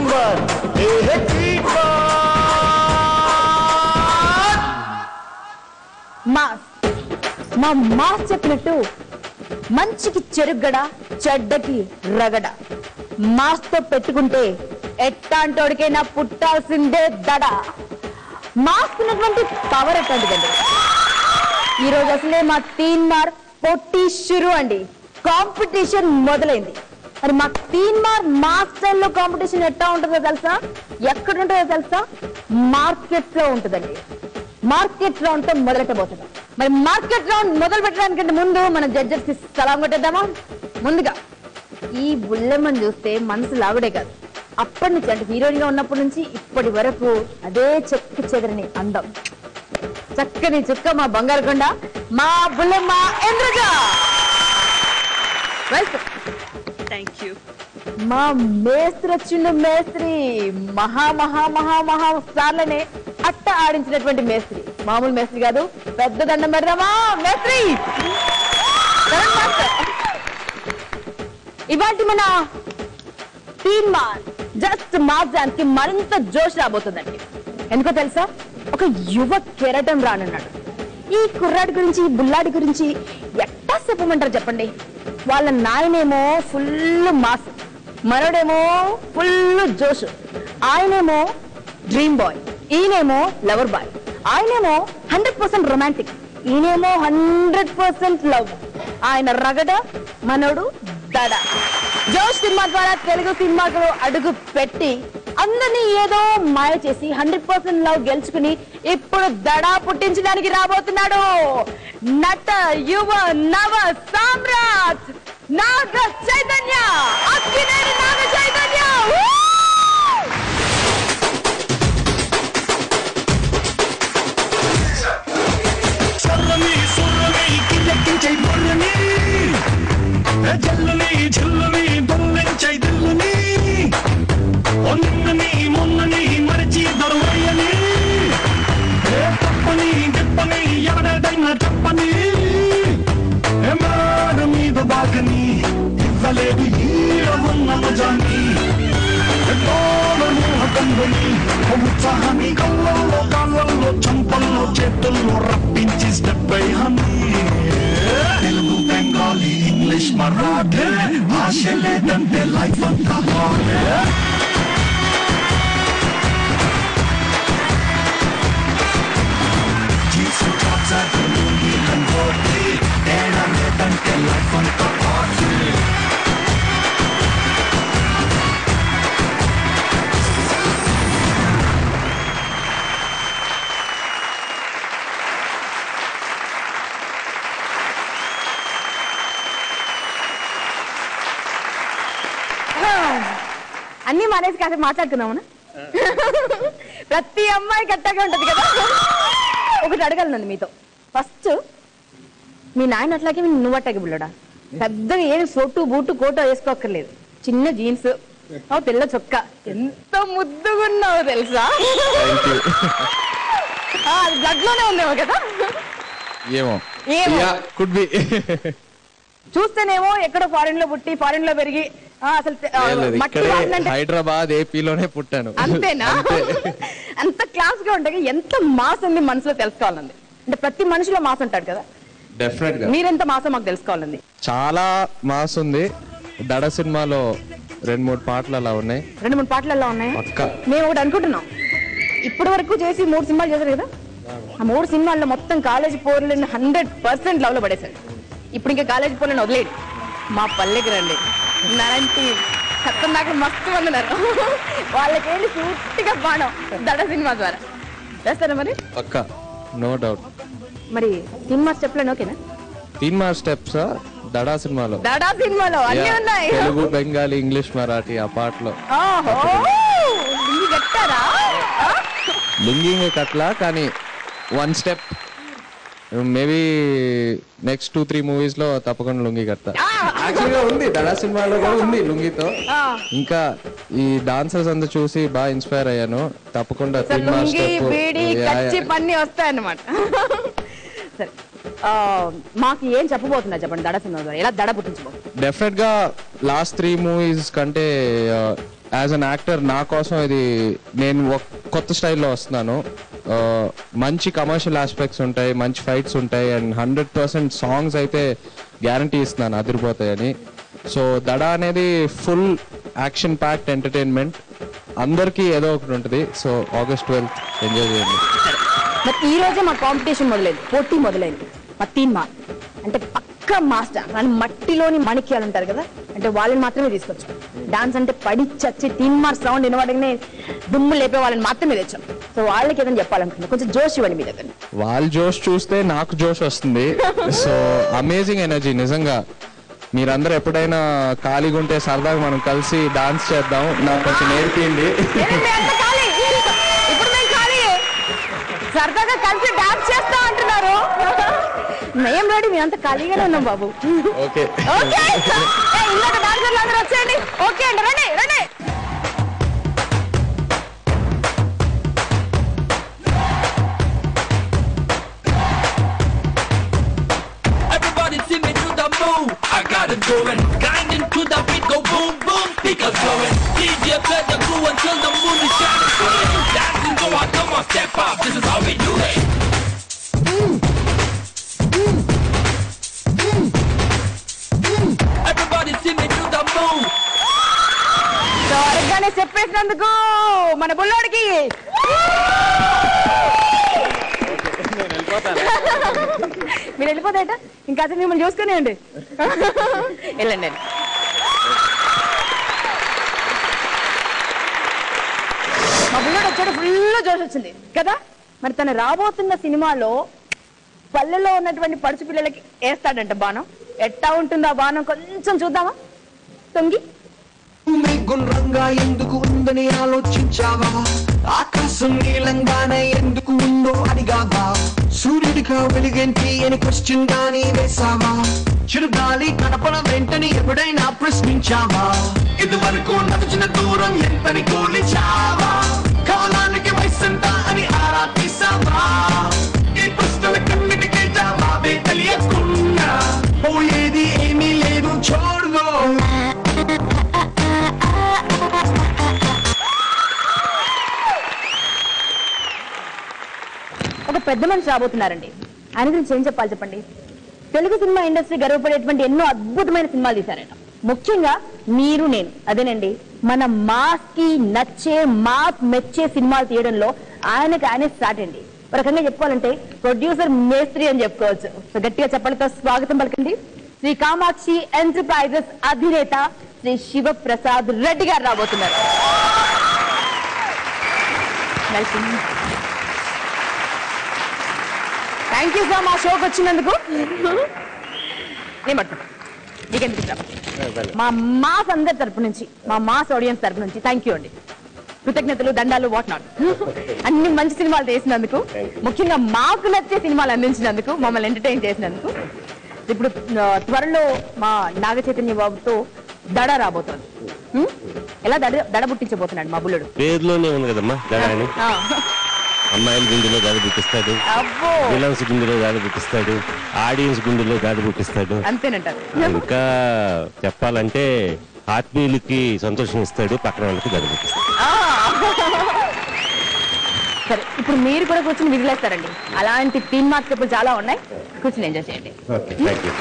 Number mass మా mass చెప్పినట్టు మంచికి చెరుగడ చెడ్డకి రగడ మాస్తో పెట్టుకుంటే ఎట్టాంటోడికైనా పుట్టాల్సిందే దడ. మాస్ ఉన్నటువంటి పవర్ ఎట్లాంటిదండి. ఈ రోజు అసలే మా తీన్మార్ పొట్టి షురు అండి. కాంపిటీషన్ మొదలైంది. మరి మా తీన్మార్ మాస్ స్టైల్లో కాంపిటీషన్ ఎట్లా ఉంటుందో తెలుసా? ఎక్కడ ఉంటుందో తెలుసా? మార్కెట్ లో ఉంటుందండి. మార్కెట్ రౌండ్ తో మొదలెట్టబోతుంది. మరి మార్కెట్ రౌండ్ మొదలు పెట్టడానికంటే ముందు మన జడ్జెస్ కి సలాం కొట్టేద్దామా? ముందుగా ఈ బుల్లెమ్మని చూస్తే మనసు లాగుడే కాదు, అప్పటి నుంచి అంటే హీరోయిన్ గా ఉన్నప్పటి నుంచి ఇప్పటి వరకు అదే చెక్కు చెదరని అందం, చక్కని చుక్క మా బంగారు కొండ మా Bullemma Indraja. Welcome. Thank you. మా మేస్త్రి వచ్చిండు. మేస్త్రి మహా మహా మహా మహా సార్లనే అట్ట ఆడించినటువంటి మేస్త్రి, మామూలు మేస్త్రి కాదు. పెద్ద దండం పెడదామా మేస్త్రి. ఇవాటి మన తీన్మార్ జస్ట్ మాజానికి మరింత జోష్ రాబోతుందండి. ఎందుకో తెలుసా? ఒక యువ కెరటం రానున్నాడు. ఈ కుర్రాడి గురించి ఈ బుల్లాడి గురించి ఎట్టా చెప్పమంటారు చెప్పండి. వాళ్ళ నాయనేమో ఫుల్ మాస్, మనోడేమో ఫుల్ జోష్. ఆయనేమో డ్రీమ్ బాయ్, ఈయనేమో లవర్ బాయ్. ఆయనేమో 100% రొమాంటిక్, ఈయనేమో 100% లవ్. ఆయన రగడ, మనోడు దడ. జోష్ సినిమా ద్వారా తెలుగు సినిమాకు అడుగు పెట్టి అందరినీ ఏదో మాయ చేసి 100% లవ్ గెలుచుకుని ఇప్పుడు దడ పుట్టించడానికి రాబోతున్నాడు నట యువ నవ సామ్రాట్ నాగ చైతన్య. అక్కినేని నాగ చైతన్య. జల్లుని జల్లుని దొల్లించై దిల్లుని ఒన్నని మొన్నని మరిచి దొరవయ్యని తప్పని తిప్పని ఎవడైనా తప్పని మాడ మీద బాగని ఇవ్వలేదు ఉన్న మజాని కందుని ఉత్సాహాన్ని కళ్ళల్లో కాళ్ళల్లో చంపల్లో చేతుల్లో రప్పించి స్టెప్ అయ్యాన్ని. తెలుగు బెంగాలీ ఇంగ్లీష్ మరాఠీ భాష లేదంటే లైఫ్ అంతా జీసు చాచీ లంగోటి తేడా లేదంటే లైఫ్ అంతా పార్టీ. అన్ని మానేసి కాసేపు మాట్లాడుకుందామనా? ప్రతి అమ్మాయికి అట్టాగే ఉంటది కదా. ఒకటి అడగలనండి మీతో. ఫస్ట్ మీ నాయన అట్లాగే నువ్వు అట్టాగే బుల్లడా? పెద్దగా ఏం సొట్టు బూటు కోటో వేసుకోక్కర్లేదు, చిన్న జీన్స్, తెల్ల చొక్క, ఎంత ముద్దుగున్నావు తెలుసా? అది బ్లడ్ లోనే ఉందేమో కదా. ఏమో చూస్తేనేమో ఎక్కడో ఫారెన్ లో పుట్టి ఫారెన్ లో పెరిగి అసలు హైదరాబాద్ ఏపీలోనే పుట్టాను. అంతేనా? అంత క్లాస్ గా ఉంటాయి. ఎంత మాస్ ఉంది మనసులో తెలుసుకోవాలండి. అంటే ప్రతి మనిషిలో మాస్ ఉంటాడు కదా. డెఫినెట్ గా మీరెంత మాసో మాకు తెలుసుకోవాలండి. చాలా మాస్ ఉంది. దడ సినిమాలో 2-3 పాటలు అలా ఉన్నాయి. 2-3 పాటలు అలా ఉన్నాయి. మేము ఒకటి అనుకుంటున్నాం, ఇప్పటి వరకు చేసి 3 సినిమాలు చేశారు కదా. ఆ 3 సినిమాల్లో మొత్తం కాలేజీ పోర్లను 100% లవ్ లో పడేశారు. ఇప్పుడు ఇంకా కాలేజీ పోర్లను వదిలేడు. మా పల్లెకి రండి, నరంటి ఖతర్నాక్ మస్తు మంది ఉన్నారు. వాళ్ళకేంటి పూర్తిగా బాణం దడ సినిమా ద్వారా చేస్తారా? మరి పక్కా, నో డౌట్. మరి తీన్మార్ స్టెప్ లో ఓకేనా? తీన్మార్ స్టెప్స్ దడా సినిమాలో అన్ని ఉన్నాయి. తెలుగు బెంగాలీ ఇంగ్లీష్ మరాఠీ ఆ పాటలో. లుంగింగ్ కట్లా, కానీ 1 స్టెప్ మేబీ నెక్స్ట్ 2-3 మూవీస్ లో తప్పకుండా లుంగి కడతా. యాక్చువల్గా ఉంది దడా సినిమాలో కూడా ఉంది లుంగితో. ఇంకా ఈ డాన్సర్స్ అంతా చూసి బాగా ఇన్స్పైర్ అయ్యాను. తప్పకుండా వస్తాయన్నమాట. సరే, మాకు ఏం చెప్పబోతున్నా చెప్పండి దడ సినిమా ద్వారా ఎలా దడ పుట్టించబోతుంది? డెఫినెట్ గా లాస్ట్ 3 మూవీస్ కంటే యాజ్ అన్ యాక్టర్ నా కోసం ఇది నేను ఒక కొత్త స్టైల్లో వస్తున్నాను. మంచి కమర్షియల్ ఆస్పెక్ట్స్ ఉంటాయి, మంచి ఫైట్స్ ఉంటాయి, అండ్ 100% సాంగ్స్ అయితే గ్యారంటీ ఇస్తున్నాను అదిరిపోతాయని. సో దడ అనేది ఫుల్ యాక్షన్ ప్యాక్డ్ ఎంటర్టైన్మెంట్, అందరికీ ఏదో ఒకటి ఉంటుంది. సో August 12th ఎంజాయ్ చేయండి. మరి ఈ రోజే మా కాంపిటీషన్ మొదలైంది, పోటీ మొదలైంది. మా తీన్మార్ అంటే పక్క మాస్టర్, కానీ మట్టిలోని మాణిక్యాలు ఉంటారు కదా, అంటే వాళ్ళని మాత్రమే తీసుకొచ్చాం. డాన్స్ అంటే పడి చచ్చి తీన్మార్ సౌండ్ వినవాడగానే దుమ్ము లేపే వాళ్ళని మాత్రమే తెచ్చాం. సో వాళ్ళకి ఏదైనా చెప్పాలనుకుంటున్నా, కొంచెం జోష్ ఇవ్వండి మీ దగ్గర. వాళ్ళ జోష్ చూస్తే నాకు జోష్ వస్తుంది. సో అమేజింగ్ ఎనర్జీ నిజంగా. మీరందరూ ఎప్పుడైనా ఖాళీగా ఉంటే సరదాగా మనం కలిసి డాన్స్ చేద్దాం, నాకు కొంచెం నేర్పిండి. సరదాగా కలిసి డాన్స్ చేస్తా అంటున్నారు. మేము రెడీ, మేమంతా ఖాళీగానే ఉన్నాం బాబు. ఓకే ఓకే ఇందాక డాన్సర్లు అందరూ వచ్చేయండి. ఓకే అండి, రండి రండి. Everybody see me do the move. I got it going. Grinding to the beat, go boom boom. Speakers going. DJ play the groove until the moon is shining through. Dancing, go on, come on, step up. This is how we do it. Everybody see me do the move. త్వరగానే చెప్పేసినందుకు మన బుల్లోడికి మీరు వెళ్ళిపోతాయట, ఇంకా అసలు మిమ్మల్ని చూసుకునే అండి. వెళ్ళండి. మా బుల్లోడు వచ్చాడు, ఫుల్ జోష్ వచ్చింది కదా. మరి తను రాబోతున్న సినిమాలో పల్లెలో ఉన్నటువంటి పడుచు పిల్లలకి వేస్తాడంట బాణం. ఎట్టా ఉంటుందో ఆ బాణం కొంచెం చూద్దామా? తొంగి భూమి గుండ్రంగా ఎందుకు ఉందని ఆలోచించావా? ఆకాశం నీలంగానే ఎందుకు ఉందో అడిగావా? సూర్యుడిగా వెలుగేంటి అని క్వశ్చన్ గానీ వేసావా? చిరుగాలి కనపడం వెంటని ఎప్పుడైనా ప్రశ్నించావా? ఇదివరకు నడిచిన దూరం ఎంతని కూలిచావా? కాలానికి వయసంతా అని ఆరా తీసావా? ఈ ప్రశ్నల కన్నిటికీ జవాబే తెలియకున్నా పోయేది ఏమీ లేదు, చూడదో. ఒక పెద్ద మనిషి రాబోతున్నారండి. ఆయన గురించి ఏం చెప్పాలి చెప్పండి. తెలుగు సినిమా ఇండస్ట్రీ గర్వపడేటువంటి ఎన్నో అద్భుతమైన సినిమాలు తీశారట. ముఖ్యంగా మీరు నేను, అదేనండి మన మాస్ కి నచ్చే, మాస్ మెచ్చే సినిమాలు తీయడంలో ఆయనే స్టార్ట్ అండి. ఒక రకంగా చెప్పుకోవాలంటే ప్రొడ్యూసర్ మేస్త్రి అని చెప్పుకోవచ్చు. సో గట్టిగా చెప్పలతో స్వాగతం పలకండి శ్రీ కామాక్షి ఎంటర్ప్రైజెస్ అధినేత శ్రీ శివప్రసాద్ రెడ్డి గారు రాబోతున్నారు. థ్యాంక్ యూ సార్ మా షోకి వచ్చినందుకు. మా మాస్ అందరి తరపు నుంచి, మా మాస్ ఆడియన్స్ తరపు నుంచి థ్యాంక్ యూ అండి. కృతజ్ఞతలు, దండాలు, వాట్ నాట్. అన్ని మంచి సినిమాలు చేసినందుకు, ముఖ్యంగా మాకు నచ్చే సినిమాలు అందించినందుకు, మమ్మల్ని ఎంటర్టైన్ చేసినందుకు. ఇప్పుడు త్వరలో మా నాగ చైతన్య బాబుతో దడ రాబోతోంది. ఎలా దడ పుట్టించబోతున్నాడు మా బుల్లుడు? పేరులోనే ఉంది కదమ్మా దడ అని. అమ్మాయిల గుండెలో గాలి పుట్టిస్తాడు, విలన్స్ గుండెలో గాలి పుట్టిస్తాడు, ఆడియన్స్ గుండెలో గాలి పుట్టిస్తాడు. అంతేనంటారు. ఇంకా చెప్పాలంటే ఆత్మీయులకి సంతోషం ఇస్తాడు, పక్కన వాళ్ళకి గాలి పుట్టిస్తాడు. సరే, ఇప్పుడు మీరు కూడా కూర్చొని విదిలేస్తారండి. అలాంటి టీమ్ మార్క్స్ ఇప్పుడు చాలా ఉన్నాయి, కూర్చొని ఎంజాయ్ చేయండి. Okay, thank you.